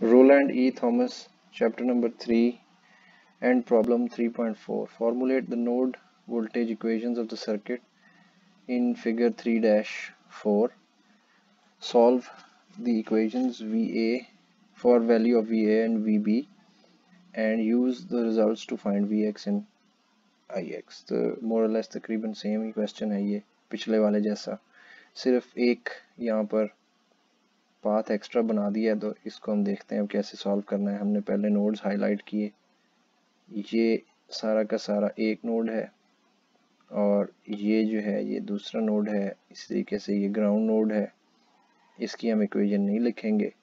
Roland E. Thomas, chapter number 3 and problem 3.4. Formulate the node voltage equations of the circuit in figure 3-4. Solve the equations VA for value of VA and VB and use the results to find VX and IX. तो more or less तकरीबन same ही question है ये पिछले वाले जैसा, सिर्फ एक यहाँ पर पाथ एक्स्ट्रा बना दिया है। तो इसको हम देखते हैं अब कैसे सॉल्व करना है। हमने पहले नोड्स हाईलाइट किए, ये सारा का सारा एक नोड है और ये जो है ये दूसरा नोड है। इस तरीके से ये ग्राउंड नोड है, इसकी हम इक्वेशन नहीं लिखेंगे।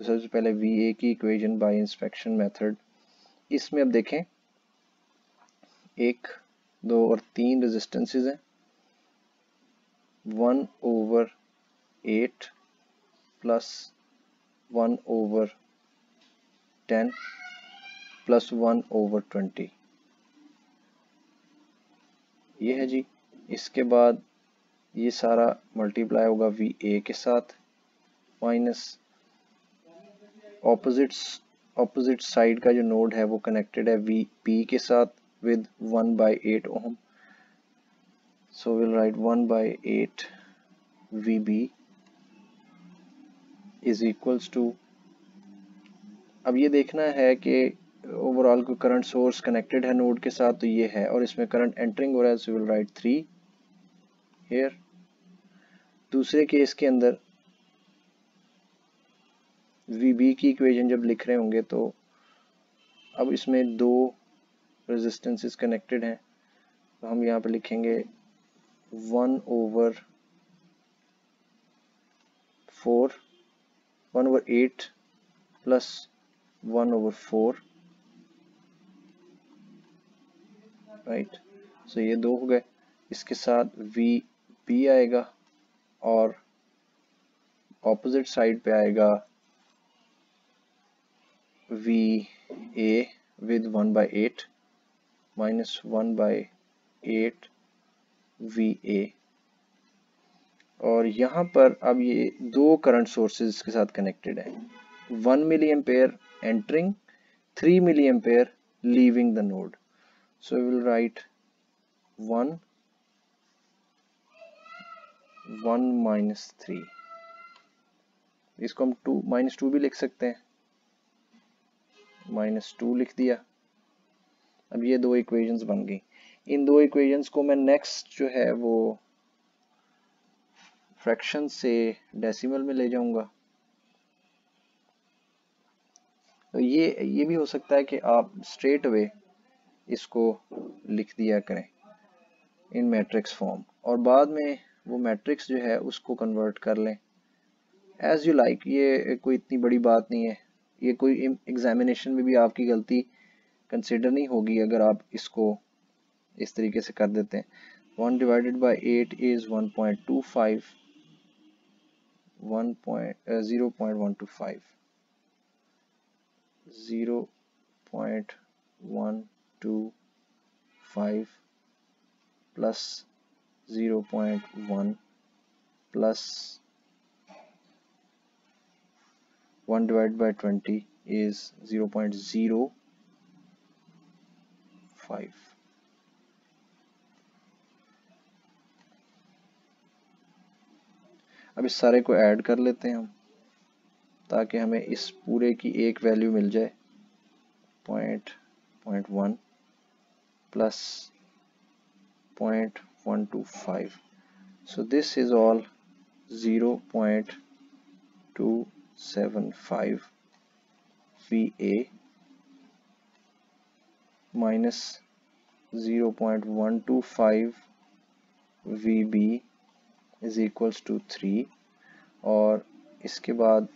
तो सबसे पहले VA की इक्वेशन बाय इंस्पेक्शन मेथड। इसमें अब देखें 1, 2 और 3 रेजिस्टेंसेस हैं। 1/8 प्लस 1/10 प्लस 1/20 ये है जी। इसके बाद ये सारा मल्टीप्लाई होगा VA के साथ माइनस ऑपोजिट साइड का जो नोड है वो कनेक्टेड है VP के साथ with 1/8 ohm. So will write 1/8 VB is equals to, अब ये देखना है कि ओवरऑल को करंट सोर्स कनेक्टेड है नोड के साथ, तो ये है और इसमें करंट एंटरिंग हो रहा है। सो विल राइट 3 हियर। दूसरे केस के अंदर VB की इक्वेशन जब लिख रहे होंगे तो अब इसमें 2 रेजिस्टेंसेस कनेक्टेड हैं, तो हम यहाँ पे लिखेंगे 1/8 प्लस 1/4, राइट। सो ये 2 हो गए। इसके साथ VB आएगा और ऑपोजिट साइड पे आएगा VA विद 1/8 माइनस 1/8 VA। और यहाँ पर अब ये 2 करंट सोर्सेज के साथ कनेक्टेड है। 1 milli ampere entering, 3 milli ampere leaving the node. So we will write 1 minus 3। इसको हम -2 भी लिख सकते हैं, -2 लिख दिया। अब ये 2 इक्वेशंस बन गई। इन 2 इक्वेशंस को मैं नेक्स्ट जो है वो फ्रैक्शन से डेसिमल में ले जाऊंगा। तो ये भी हो सकता है कि आप स्ट्रेट अवे इसको लिख दिया करें इन मैट्रिक्स फॉर्म और बाद में वो मैट्रिक्स जो है उसको कन्वर्ट कर लें एज यू लाइक। ये कोई इतनी बड़ी बात नहीं है, ये कोई एग्जामिनेशन में भी आपकी गलती कंसिडर नहीं होगी अगर आप इसको इस तरीके से कर देते हैं। 1 divided by 8 is 1.25, 0.125 plus 0.1 plus 1 divided by 20 is 0.05। अब इस सारे को ऐड कर लेते हैं हम ताकि हमें इस पूरे की एक वैल्यू मिल जाए। 0.1 plus 0.125, so this is all 0.275 VA minus 0.125 VB is equals to 3 और इसके बाद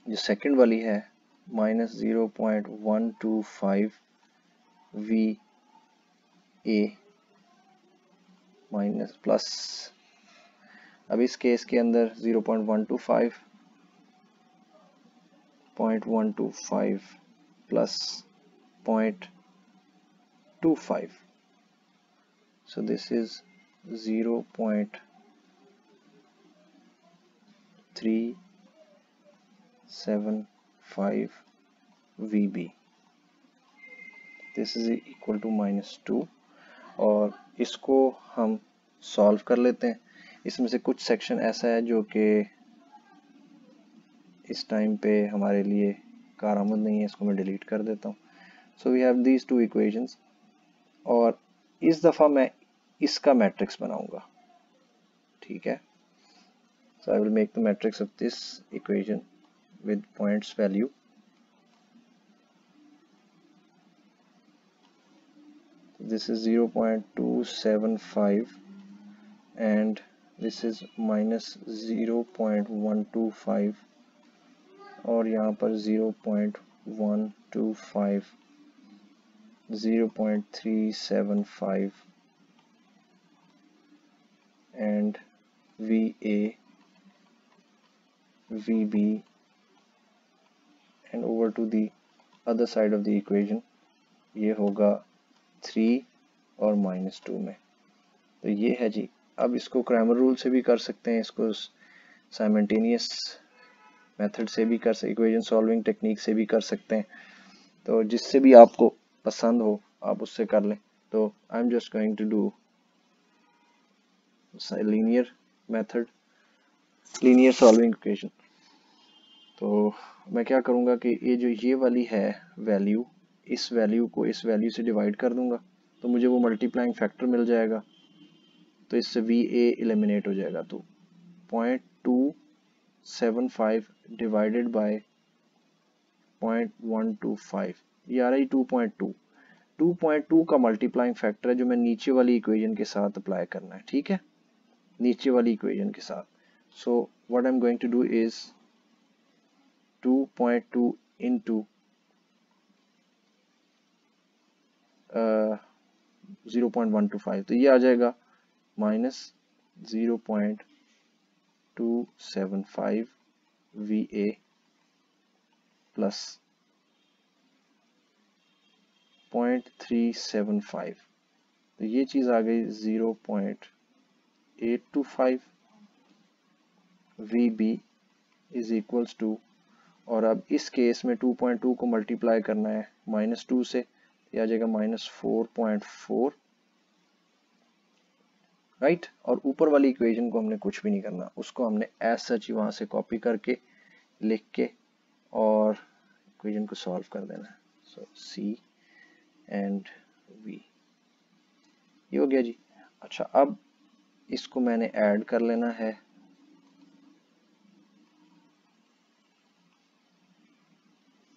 जो सेकंड वाली है माइनस 0.125 VA माइनस प्लस, अब इस केस के अंदर 0.125 plus 0.25, so this is 0.3 2.75 VB, this is equal to -2। और इसको हम सॉल्व कर लेते हैं। इसमें से कुछ सेक्शन ऐसा है जो कि इस टाइम पे हमारे लिए कारआमद नहीं है, इसको मैं डिलीट कर देता हूँ। So we have these two equations, और इस दफ़ा मैं इसका मैट्रिक्स बनाऊंगा, ठीक है। So I will make the matrix of this equation with points value. This is 0.275 and this is -0.125 और यहाँ पर 0.125, 0.375 and VA, VB and over to the other side of the equation ये होगा 3 और -2 में। तो ये है जी। अब इसको क्रैमर रूल से भी कर सकते हैं, इसको साइमल्टेनियस मेथड से भी कर सकते, इक्वेशन सॉल्विंग टेक्निक से भी कर सकते हैं। तो जिससे भी आपको पसंद हो आप उससे कर लें। तो I am just going to do linear method, linear solving equation. तो मैं क्या करूँगा कि ये वाली है वैल्यू, इस वैल्यू को इस वैल्यू से डिवाइड कर दूंगा तो मुझे वो मल्टीप्लाइंग फैक्टर मिल जाएगा। तो इससे VA एलिमिनेट हो जाएगा। तो 0.275 डिवाइडेड बाय 0.125, ये आ रहा है 2.2। 2.2 का मल्टीप्लाइंग फैक्टर है जो मैं नीचे वाली इक्वेशन के साथ अप्लाई करना है, ठीक है, नीचे वाली इक्वेशन के साथ। So what I am going to do is 2.2 into 0.125, तो ये आ जाएगा -0.275 VA प्लस 0.375, तो ये चीज आ गई 0.825 VB इज इक्वल्स टू, और अब इस केस में 2.2 को मल्टीप्लाई करना है -2 से, ये आ जाएगा -4.4, राइट। और ऊपर वाली इक्वेशन को हमने कुछ भी नहीं करना, उसको हमने एज सच ही वहां से कॉपी करके लिख के और इक्वेशन को सॉल्व कर देना है। सो C एंड V, ये हो गया जी। अच्छा, अब इसको मैंने ऐड कर लेना है।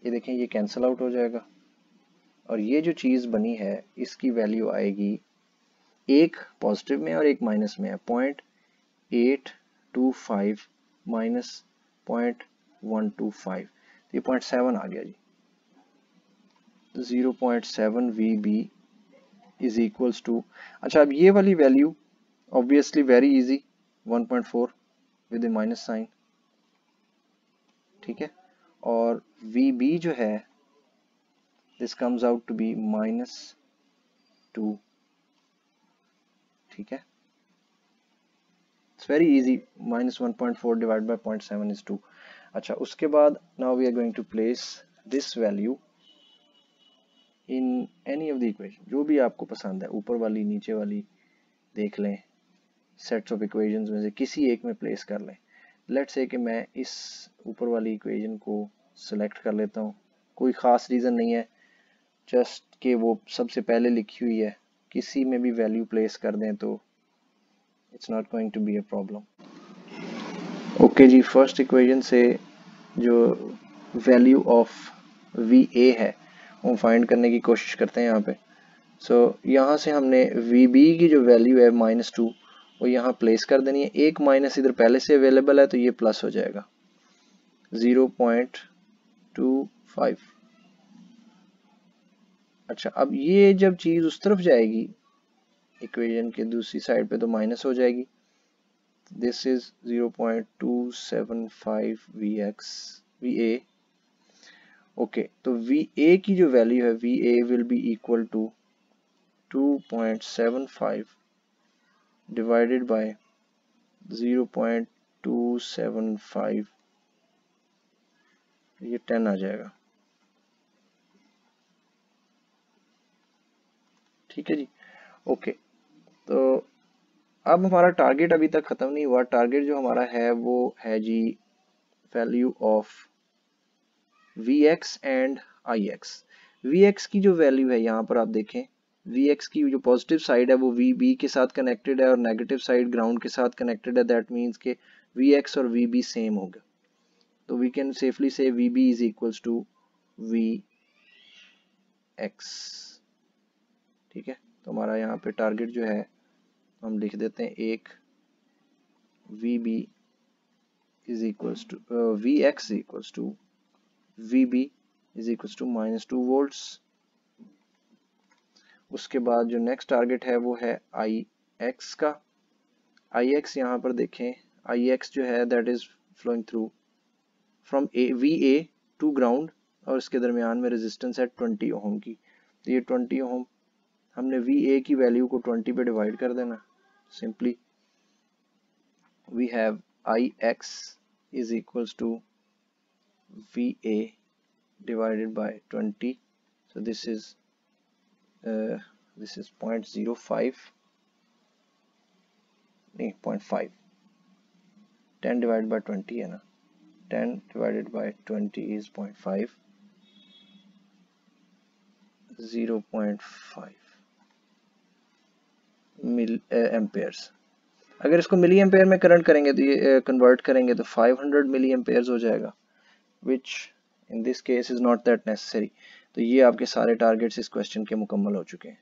ये देखें, ये कैंसिल आउट हो जाएगा और ये जो चीज बनी है इसकी वैल्यू आएगी, एक पॉजिटिव में और एक माइनस में है, 0.825 माइनस 0.125, तो ये 0.7 आ गया जी। 0.7 VB इज इक्वल्स टू, अच्छा अब ये वाली value obviously very easy, 1.4 with minus sign, ठीक है। और VB जो है this comes out to be -2, ठीक है। It's very easy, -1.4 divide by 0.7 is 2। अच्छा, उसके बाद now we are going to place this value in any of the equation, जो भी आपको पसंद है, ऊपर वाली नीचे वाली देख लें, सेट्स ऑफ इक्वेशंस में से किसी एक में प्लेस कर लें। लेट्स से कि मैं इस ऊपर वाली इक्वेशन को सिलेक्ट कर लेता हूँ, कोई ख़ास रीज़न नहीं है, जस्ट कि वो सबसे पहले लिखी हुई है, किसी में भी वैल्यू प्लेस कर दें तो it's not going to be a problem. Okay जी, फर्स्ट इक्वेशन से जो वैल्यू ऑफ VA है वो फाइंड करने की कोशिश करते हैं यहाँ पे। सो यहाँ से हमने VB की जो वैल्यू है -2 वो यहाँ प्लेस कर देनी है, एक माइनस इधर पहले से अवेलेबल है तो ये प्लस हो जाएगा 0.25। अच्छा, अब ये जब चीज उस तरफ जाएगी इक्वेशन के दूसरी साइड पे तो माइनस हो जाएगी, दिस इज 0.275 VA। ओके, तो VA की जो वैल्यू है VA will be equal to 2.75 divided by 0.275 ये 10 आ जाएगा। ठीक है जी, ओके। तो अब हमारा टारगेट अभी तक खत्म नहीं हुआ। टारगेट जो हमारा है वो है जी value of Vx and Ix। Vx की जो वैल्यू है यहाँ पर आप देखें, Vx की जो पॉजिटिव साइड है वो Vb के साथ कनेक्टेड है और नेगेटिव साइड ग्राउंड के साथ कनेक्टेड है। दैट मीन्स के Vx और Vb सेम होगा। तो we can safely say Vb is equals to Vx। ठीक है, तो हमारा यहाँ पे टारगेट जो है हम लिख देते हैं एक Vb is equals to Vx equals to Vb is equals to -2 volts. उसके बाद जो नेक्स्ट टारगेट है वो है Ix का। Ix यहाँ पर देखें, Ix जो है that is flowing through from VA to ground और इसके दरमियान में रेजिस्टेंस है 20 ओम की। तो ये 20 ओम हमने VA की वैल्यू को 20 पे डिवाइड कर देना। Simply we have Ix is equals to VA divided by 20, so this is 0.05, नहीं 0.5, 10 divided by 20 है ना, 10 divided by 20 is 0.5, 0.5 mill Ampere's. अगर इसको मिली एम्पेयर में करंट करेंगे तो ये कन्वर्ट करेंगे तो 500 मिली एम्पेयर्स हो जाएगा, which in this case is not that necessary। तो ये आपके सारे टारगेट्स इस क्वेश्चन के मुकम्मल हो चुके हैं।